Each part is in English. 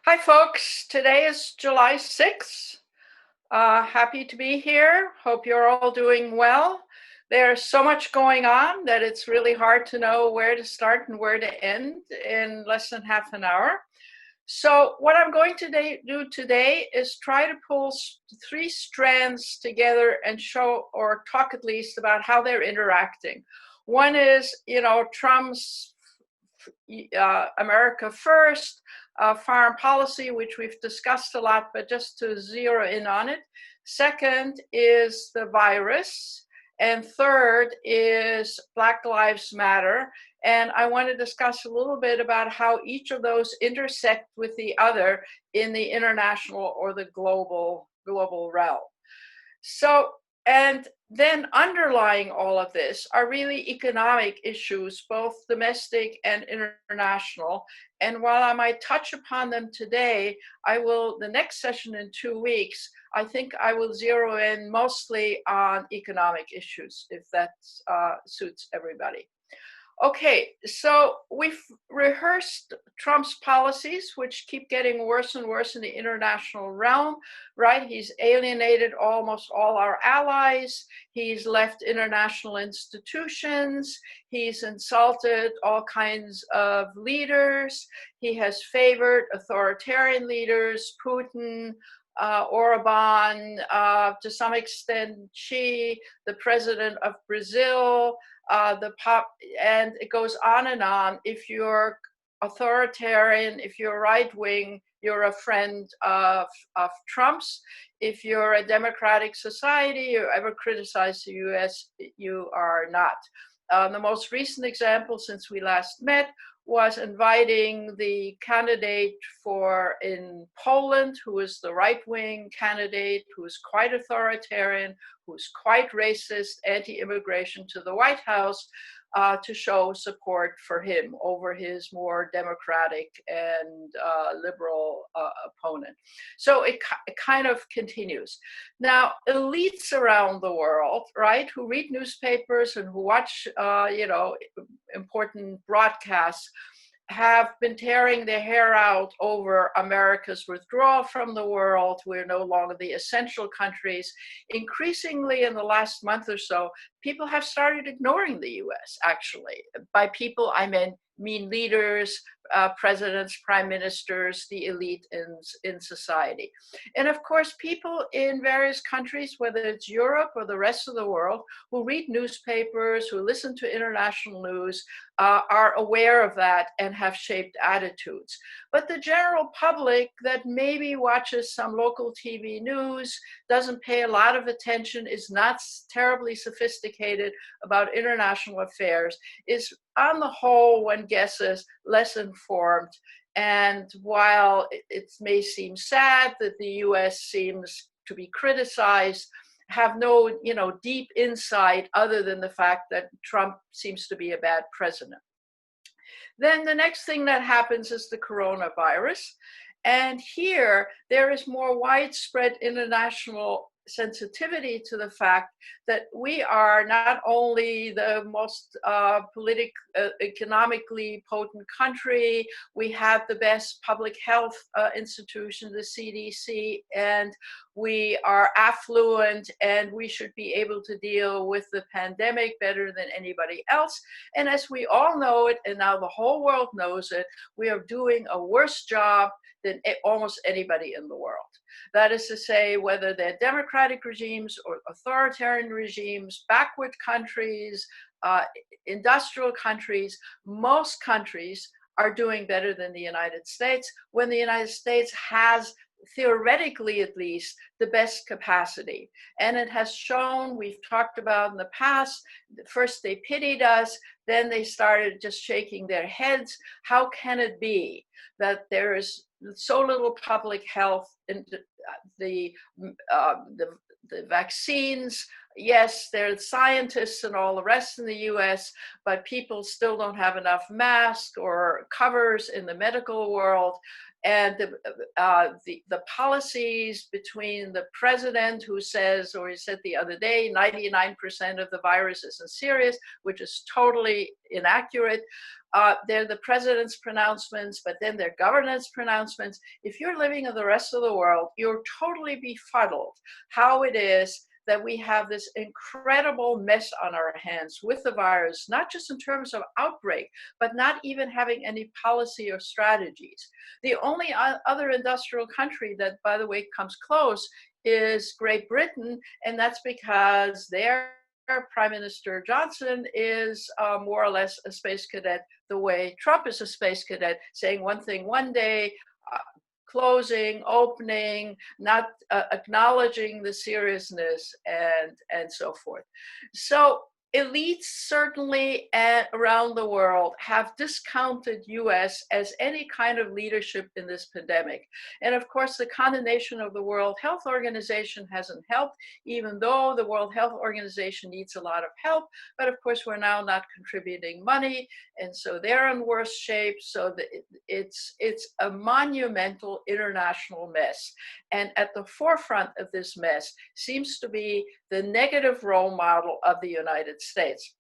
Hi, folks. Today is July 6th. Happy to be here. Hope you're all doing well. There's so much going on that it's really hard to know where to start and where to end in less than half an hour. So what I'm going to do today is try to pull three strands together and show or talk at least about how they're interacting. One is, Trump's America First, foreign policy, which we've discussed a lot, but just to zero in on it. Second is the virus. And third is Black Lives Matter. And I want to discuss a little bit about how each of those intersect with the other in the international or the global realm. So, and then underlying all of this are really economic issues, both domestic and international. And while I might touch upon them today, the next session in 2 weeks, I think I will zero in mostly on economic issues, if that suits everybody. Okay, so we've rehearsed Trump's policies, which keep getting worse and worse in the international realm, right? He's alienated almost all our allies. He's left international institutions. He's insulted all kinds of leaders. He has favored authoritarian leaders, Putin, Orban, to some extent, Xi, the president of Brazil, and it goes on and on. If you're authoritarian, if you're right wing, you're a friend of Trump's. If you're a democratic society, you ever criticize the US, you are not. The most recent example since we last met was inviting the candidate in Poland, who is the right-wing candidate, who is quite authoritarian, who's quite racist, anti-immigration, to the White House to show support for him over his more democratic and liberal opponent. So it kind of continues. Now, elites around the world, right, who read newspapers and who watch, important broadcasts, have been tearing their hair out over America's withdrawal from the world. We're no longer the essential countries. Increasingly in the last month or so, people have started ignoring the US, actually. By people, I mean leaders, presidents, prime ministers, the elite in society. And of course, people in various countries, whether it's Europe or the rest of the world, who read newspapers, who listen to international news, are aware of that and have shaped attitudes. But the general public that maybe watches some local TV news, doesn't pay a lot of attention, is not terribly sophisticated about international affairs, is on the whole, one guesses, less informed. And while it may seem sad that the US seems to be criticized, have no, deep insight other than the fact that Trump seems to be a bad president. Then the next thing that happens is the coronavirus. And here, there is more widespread international sensitivity to the fact that we are not only the most economically potent country, we have the best public health institution, the CDC, and we are affluent, and we should be able to deal with the pandemic better than anybody else. And as we all know it, and now the whole world knows it, we are doing a worse job than almost anybody in the world. That is to say, whether they're democratic regimes or authoritarian regimes, backward countries, industrial countries, most countries are doing better than the United States, when the United States has, theoretically at least, the best capacity. And it has shown, we've talked about in the past, first they pitied us, then they started just shaking their heads. How can it be that there is so little public health in the vaccines? Yes, there's scientists and all the rest in the US, but people still don't have enough masks or covers in the medical world. And the policies between the president, who says, or he said the other day, 99% of the virus isn't serious, which is totally inaccurate, they're the president's pronouncements, but then they're governance pronouncements. If you're living in the rest of the world, you're totally befuddled how it is that we have this incredible mess on our hands with the virus, not just in terms of outbreak, but not even having any policy or strategies. The only other industrial country that, by the way, comes close is Great Britain, and that's because their Prime Minister Johnson is more or less a space cadet, the way Trump is a space cadet, saying one thing one day, closing, opening, not acknowledging the seriousness, and so forth. So elites certainly around the world have discounted US as any kind of leadership in this pandemic. And of course, the condemnation of the World Health Organization hasn't helped, even though the World Health Organization needs a lot of help. But of course, we're now not contributing money, and so they're in worse shape. So it's a monumental international mess. And at the forefront of this mess seems to be the negative role model of the United States.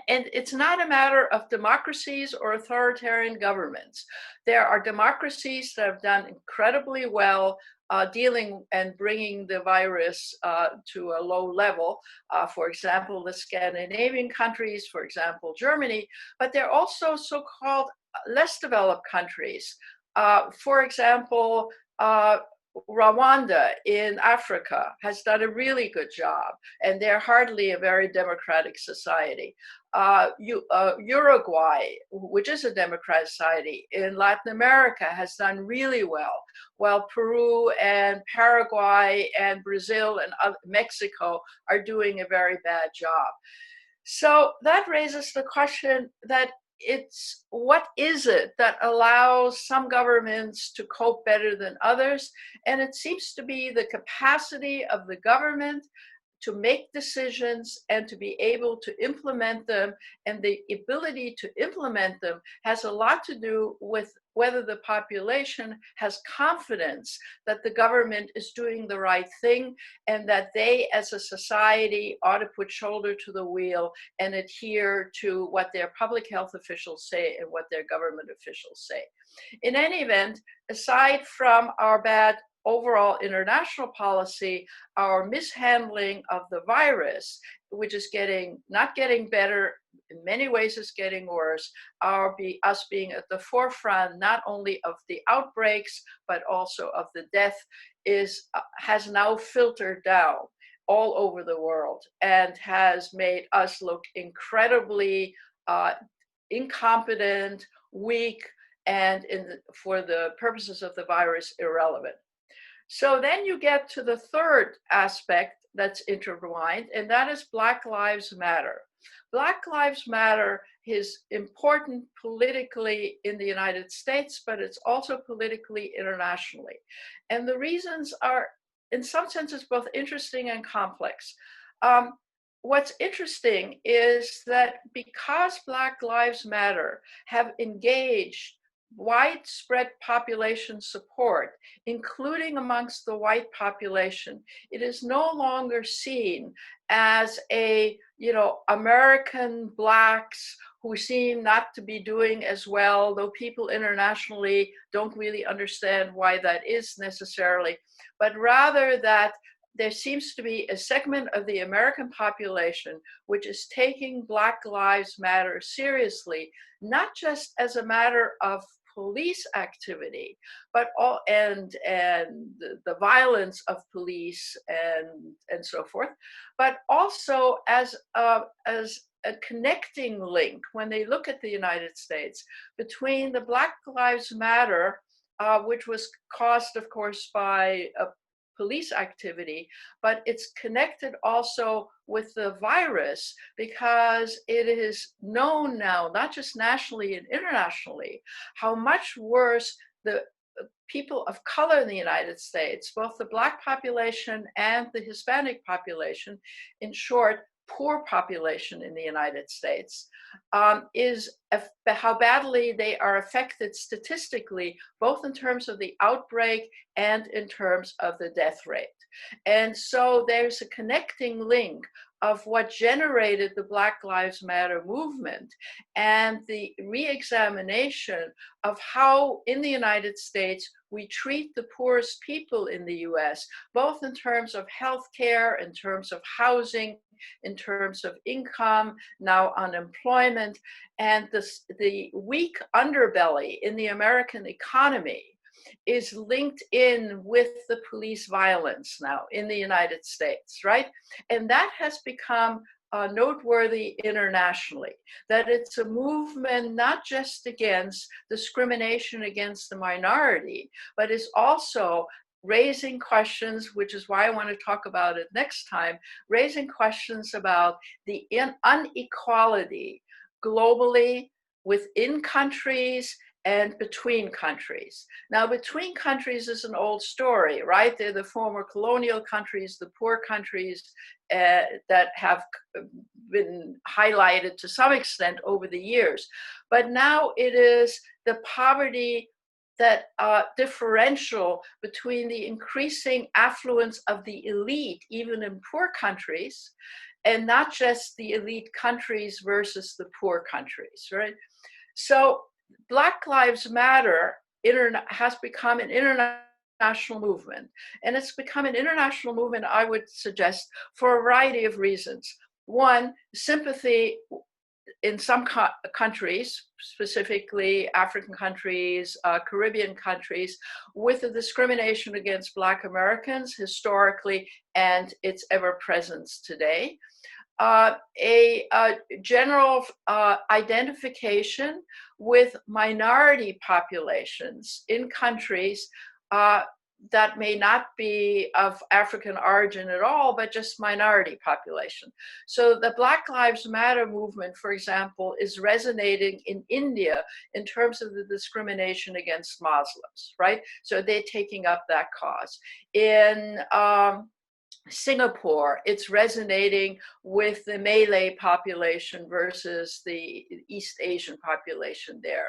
And it's not a matter of democracies or authoritarian governments. There are democracies that have done incredibly well dealing and bringing the virus to a low level. For example, the Scandinavian countries, for example, Germany, but there are also so-called less developed countries. For example, Rwanda in Africa has done a really good job, and they're hardly a very democratic society. Uruguay, which is a democratic society in Latin America, has done really well, while Peru and Paraguay and Brazil and Mexico are doing a very bad job. So that raises the question that it's what is it that allows some governments to cope better than others? And it seems to be the capacity of the government to make decisions and to be able to implement them. And the ability to implement them has a lot to do with whether the population has confidence that the government is doing the right thing, and that they as a society ought to put shoulder to the wheel and adhere to what their public health officials say and what their government officials say. In any event, aside from our bad overall international policy, our mishandling of the virus, which is not getting better, in many ways is getting worse, us being at the forefront not only of the outbreaks, but also of the death, has now filtered down all over the world and has made us look incredibly incompetent, weak, and for the purposes of the virus, irrelevant. So then you get to the third aspect that's intertwined, and that is Black Lives Matter. Black Lives Matter is important politically in the United States, but it's also politically internationally. And the reasons are, in some senses, both interesting and complex. What's interesting is that because Black Lives Matter have engaged widespread population support, including amongst the white population, it is no longer seen as American Blacks who seem not to be doing as well, though people internationally don't really understand why that is necessarily, but rather that there seems to be a segment of the American population which is taking Black Lives Matter seriously, not just as a matter of police activity, but the violence of police and so forth, but also as a connecting link when they look at the United States between the Black Lives Matter, which was caused, of course, by police activity, but it's connected also with the virus because it is known now, not just nationally and internationally, how much worse the people of color in the United States, both the Black population and the Hispanic population, in short, poor population in the United States, is how badly they are affected statistically, both in terms of the outbreak and in terms of the death rate. And so there's a connecting link of what generated the Black Lives Matter movement and the re-examination of how in the United States we treat the poorest people in the US, both in terms of healthcare, in terms of housing, in terms of income, now unemployment, and the weak underbelly in the American economy is linked in with the police violence now in the United States, right? And that has become noteworthy internationally, that it's a movement not just against discrimination against the minority, but is also raising questions, which is why I want to talk about it next time, raising questions about the inequality globally, within countries, and between countries. Now, between countries is an old story, right? They're the former colonial countries, the poor countries that have been highlighted to some extent over the years. But now it is the poverty, that differential between the increasing affluence of the elite, even in poor countries, and not just the elite countries versus the poor countries, right? So Black Lives Matter has become an international movement. And it's become an international movement, I would suggest, for a variety of reasons. One, sympathy in some countries, specifically African countries, Caribbean countries, with the discrimination against Black Americans historically and its ever presence today. A general identification with minority populations in countries that may not be of African origin at all, but just minority population. So the Black Lives Matter movement, for example, is resonating in India in terms of the discrimination against Muslims, right? So they're taking up that cause. In Singapore, it's resonating with the Malay population versus the East Asian population there.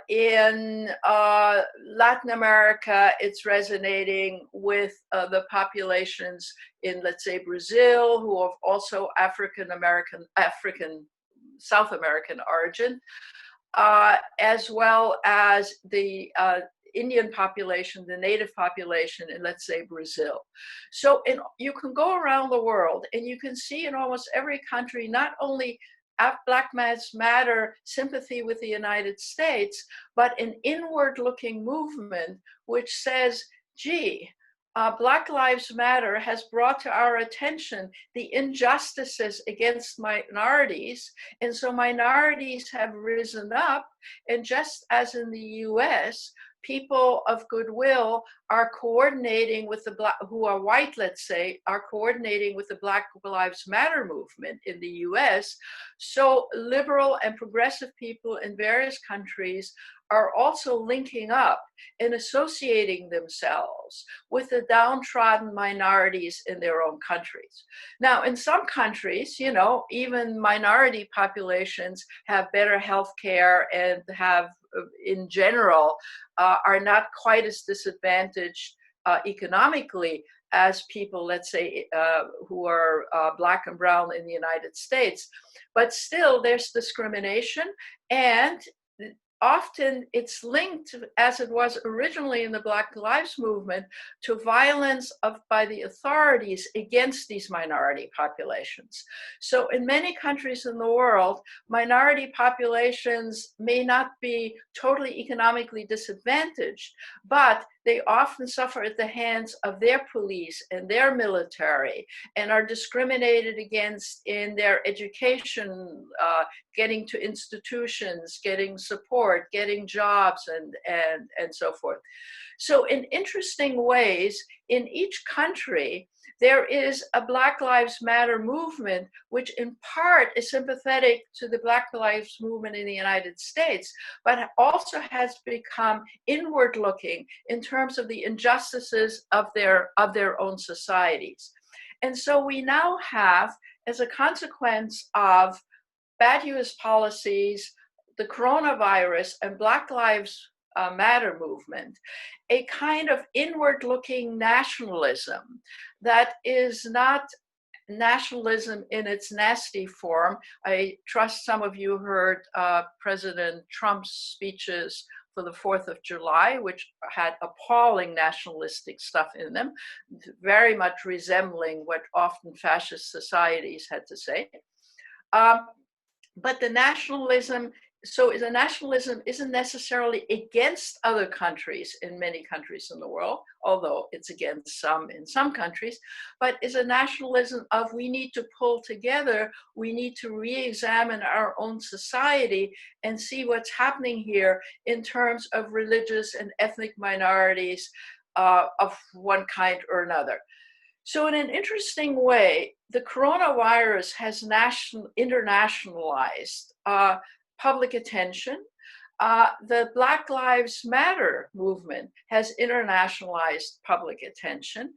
In Latin America, it's resonating with the populations in, let's say, Brazil, who are also African, South American origin, as well as the Indian population, the native population in, let's say, Brazil. So you can go around the world and you can see in almost every country, not only Black Lives Matter sympathy with the United States, but an inward-looking movement which says, gee, Black Lives Matter has brought to our attention the injustices against minorities, and so minorities have risen up, and just as in the US, people of goodwill are coordinating with the who are white, let's say, are coordinating with the Black Lives Matter movement in the US. So liberal and progressive people in various countries are also linking up and associating themselves with the downtrodden minorities in their own countries. Now, in some countries, you know, even minority populations have better health care and have, in general, are not quite as disadvantaged economically as people, let's say, who are Black and brown in the United States. But still, there's discrimination, and often it's linked, as it was originally in the Black Lives Movement, to violence by the authorities against these minority populations. So in many countries in the world, minority populations may not be totally economically disadvantaged, but they often suffer at the hands of their police and their military and are discriminated against in their education, getting to institutions, getting support, getting jobs, and so forth. So in interesting ways, in each country, there is a Black Lives Matter movement, which in part is sympathetic to the Black Lives Movement in the United States, but also has become inward looking in terms of the injustices of their own societies. And so we now have, as a consequence of bad US policies, the coronavirus, and Black Lives Matter movement, a kind of inward-looking nationalism that is not nationalism in its nasty form. I trust some of you heard President Trump's speeches for the 4th of July, which had appalling nationalistic stuff in them, very much resembling what often fascist societies had to say. But the nationalism isn't necessarily against other countries in many countries in the world, although it's against some in some countries, but is a nationalism of we need to pull together, we need to re-examine our own society and see what's happening here in terms of religious and ethnic minorities of one kind or another. So in an interesting way, the coronavirus has internationalized public attention. The Black Lives Matter movement has internationalized public attention,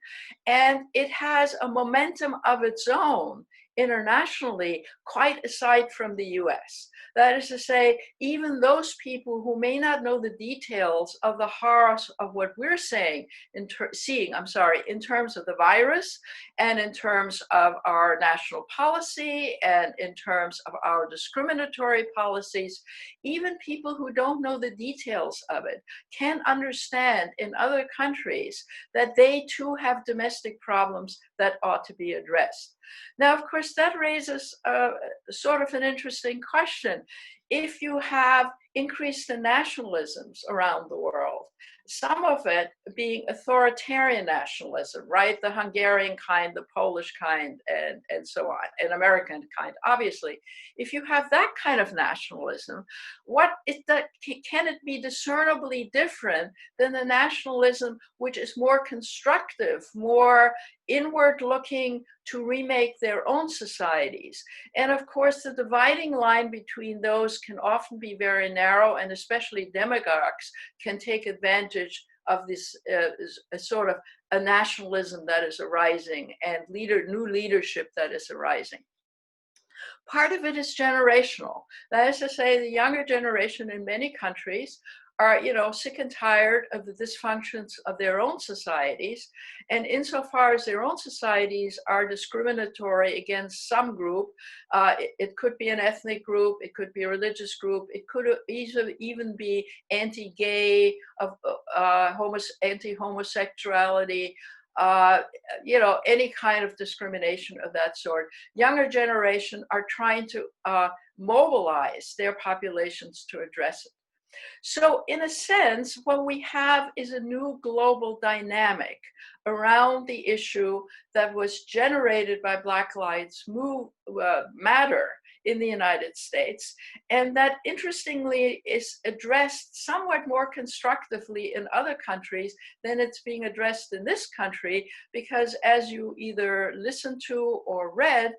and it has a momentum of its own internationally, quite aside from the US. That is to say, even those people who may not know the details of the horrors of what we're seeing, in terms of the virus and in terms of our national policy and in terms of our discriminatory policies, even people who don't know the details of it can understand in other countries that they too have domestic problems that ought to be addressed. Now, of course, that raises sort of an interesting question. If you have increased the nationalisms around the world, some of it being authoritarian nationalism, right? The Hungarian kind, the Polish kind, and so on, and American kind, obviously. If you have that kind of nationalism, can it be discernibly different than the nationalism which is more constructive, more inward looking to remake their own societies? And of course, the dividing line between those can often be very narrow, and especially demagogues can take advantage of this sort of a nationalism that is arising and new leadership that is arising. Part of it is generational. That is to say, the younger generation in many countries are, sick and tired of the dysfunctions of their own societies. And insofar as their own societies are discriminatory against some group, it could be an ethnic group, it could be a religious group, it could even be anti-gay, anti-homosexuality, any kind of discrimination of that sort. Younger generation are trying to mobilize their populations to address it. So in a sense, what we have is a new global dynamic around the issue that was generated by Black Lives Matter in the United States, and that interestingly is addressed somewhat more constructively in other countries than it's being addressed in this country, because as you either listened to or read,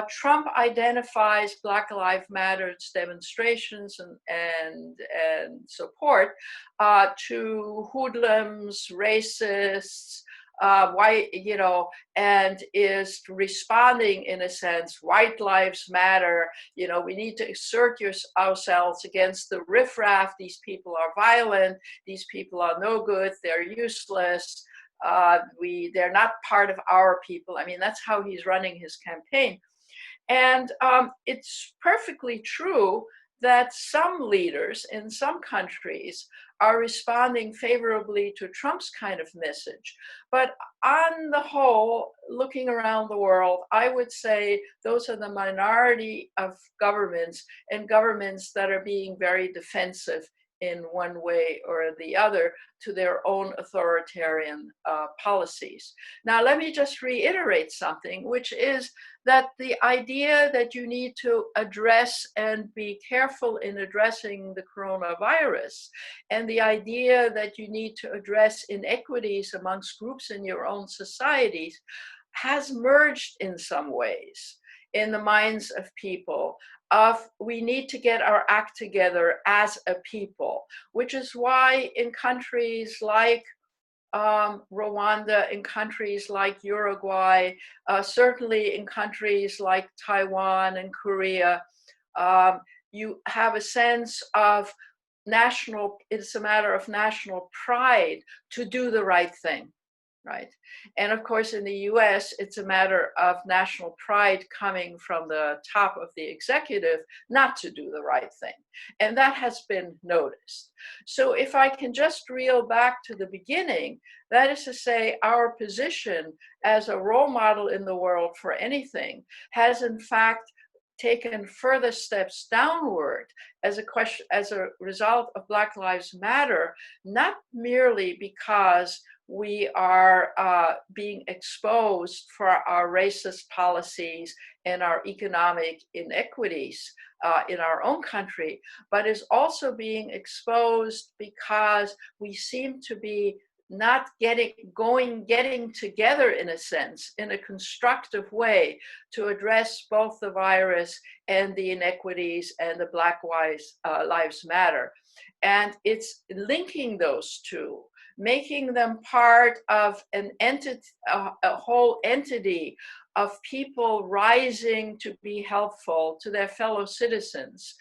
Trump identifies Black Lives Matter's demonstrations and support to hoodlums, racists, and is responding in a sense, white lives matter, we need to assert ourselves against the riffraff, these people are violent, these people are no good, they're useless, they're not part of our people. I mean, that's how he's running his campaign. And it's perfectly true that some leaders in some countries are responding favorably to Trump's kind of message. But on the whole, looking around the world, I would say those are the minority of governments, and governments that are being very defensive in one way or the other to their own authoritarian policies. Now, let me just reiterate something, which is that the idea that you need to address and be careful in addressing the coronavirus, and the idea that you need to address inequities amongst groups in your own societies, has merged in some ways in the minds of people. We need to get our act together as a people, which is why in countries like Rwanda, in countries like Uruguay, certainly in countries like Taiwan and Korea, you have a sense of it's a matter of national pride to do the right thing. right? And of course, in the US, it's a matter of national pride coming from the top of the executive not to do the right thing. And that has been noticed. So if I can just reel back to the beginning, that is to say, our position as a role model in the world for anything has in fact taken further steps downward as a result of Black Lives Matter, not merely because we are being exposed for our racist policies and our economic inequities in our own country, but is also being exposed because we seem to be not getting together in a sense, in a constructive way to address both the virus and the inequities and the Black Lives Matter. And it's linking those two, making them part of an entity, a whole entity of people rising to be helpful to their fellow citizens,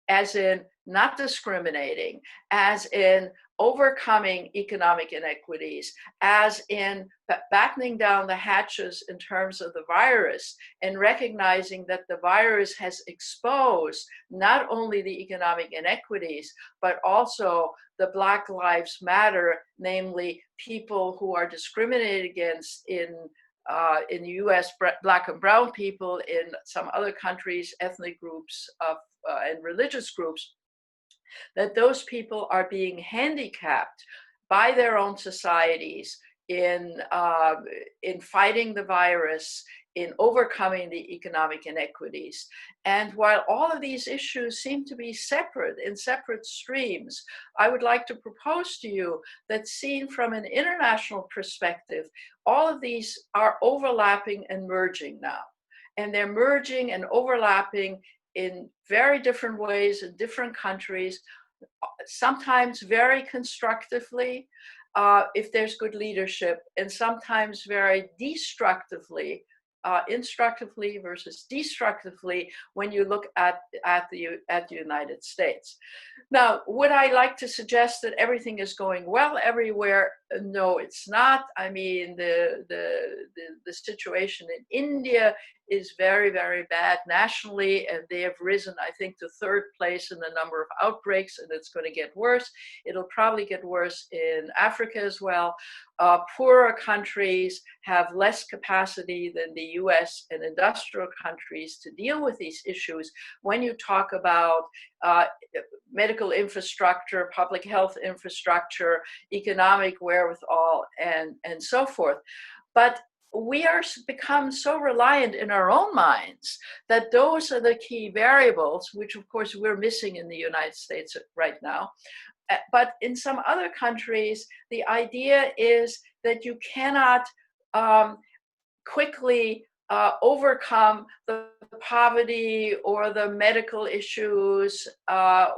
as in not discriminating, as in overcoming economic inequities, as in battening down the hatches in terms of the virus, and recognizing that the virus has exposed not only the economic inequities, but also the Black Lives Matter, namely people who are discriminated against in the US, Black and brown people, in some other countries, ethnic groups and religious groups, that those people are being handicapped by their own societies in fighting the virus, in overcoming the economic inequities. And while all of these issues seem to be separate, in separate streams, I would like to propose to you that, seen from an international perspective, all of these are overlapping and merging now. And they're merging and overlapping in very different ways in different countries, sometimes very constructively if there's good leadership, and sometimes very destructively, instructively versus destructively when you look at the United States. Now, would I like to suggest that everything is going well everywhere? No, it's not. I mean, the situation in India is very, very bad nationally, and they have risen, I think, to third place in the number of outbreaks, and it's going to get worse. It'll probably get worse in Africa as well. Poorer countries have less capacity than the US and industrial countries to deal with these issues when you talk about medical infrastructure, public health infrastructure, economic wherewithal, and so forth. But we are become so reliant in our own minds that those are the key variables, which of course we're missing in the United States right now. But in some other countries, the idea is that you cannot quickly overcome the poverty or the medical issues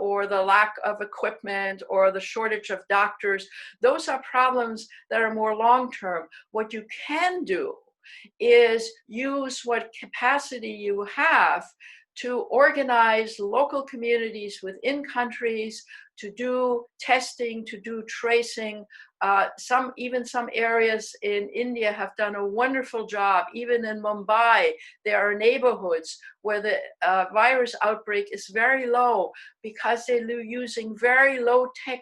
or the lack of equipment or the shortage of doctors. Those are problems that are more long-term. What you can do is use what capacity you have to organize local communities within countries, to do testing, to do tracing. Even some areas in India have done a wonderful job. Even in Mumbai, there are neighborhoods where the virus outbreak is very low because they're using very low tech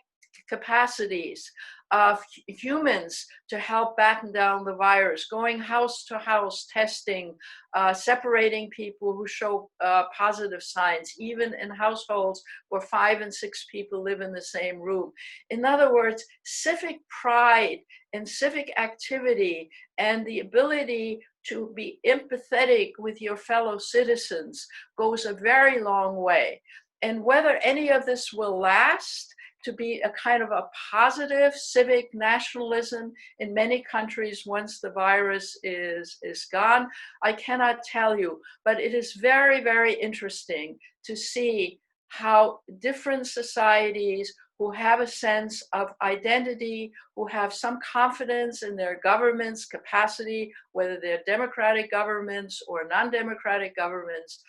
capacities of humans to help batten down the virus, going house to house, testing, separating people who show positive signs, even in households where 5 and 6 people live in the same room. In other words, civic pride and civic activity and the ability to be empathetic with your fellow citizens goes a very long way. And whether any of this will last to be a kind of a positive civic nationalism in many countries once the virus is gone, I cannot tell you, but it is very, very interesting to see how different societies who have a sense of identity, who have some confidence in their government's capacity, whether they're democratic governments or non-democratic governments,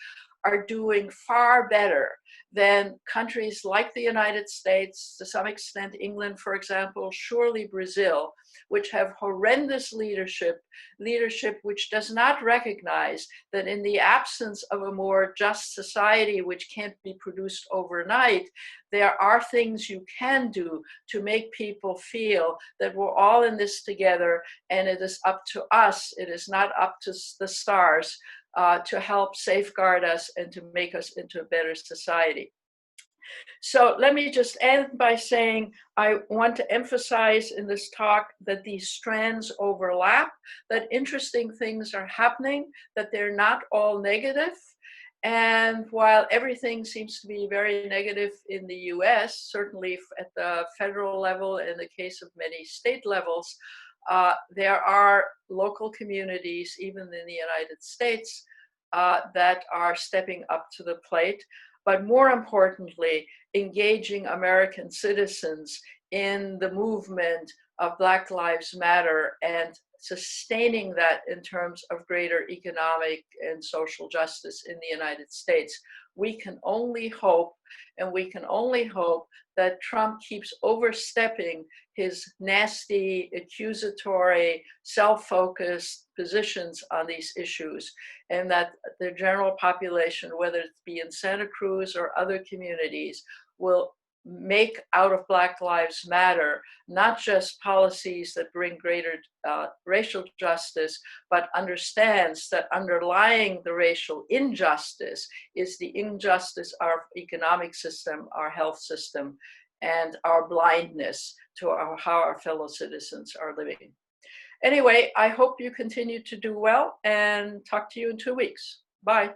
are doing far better than countries like the United States, to some extent England, for example, surely Brazil, which have horrendous leadership which does not recognize that in the absence of a more just society, which can't be produced overnight, there are things you can do to make people feel that we're all in this together, and it is up to us, it is not up to the stars, to help safeguard us and to make us into a better society. So let me just end by saying I want to emphasize in this talk that these strands overlap, that interesting things are happening, that they're not all negative. And while everything seems to be very negative in the US, certainly at the federal level, in the case of many state levels, there are local communities, even in the United States, that are stepping up to the plate. But more importantly, engaging American citizens in the movement of Black Lives Matter and sustaining that in terms of greater economic and social justice in the United States. We can only hope, and we can only hope that Trump keeps overstepping his nasty, accusatory, self-focused positions on these issues, and that the general population, whether it be in Santa Cruz or other communities, will make out of Black Lives Matter not just policies that bring greater racial justice, but understands that underlying the racial injustice is the injustice of our economic system, our health system, and our blindness to how our fellow citizens are living. Anyway, I hope you continue to do well, and talk to you in 2 weeks. Bye.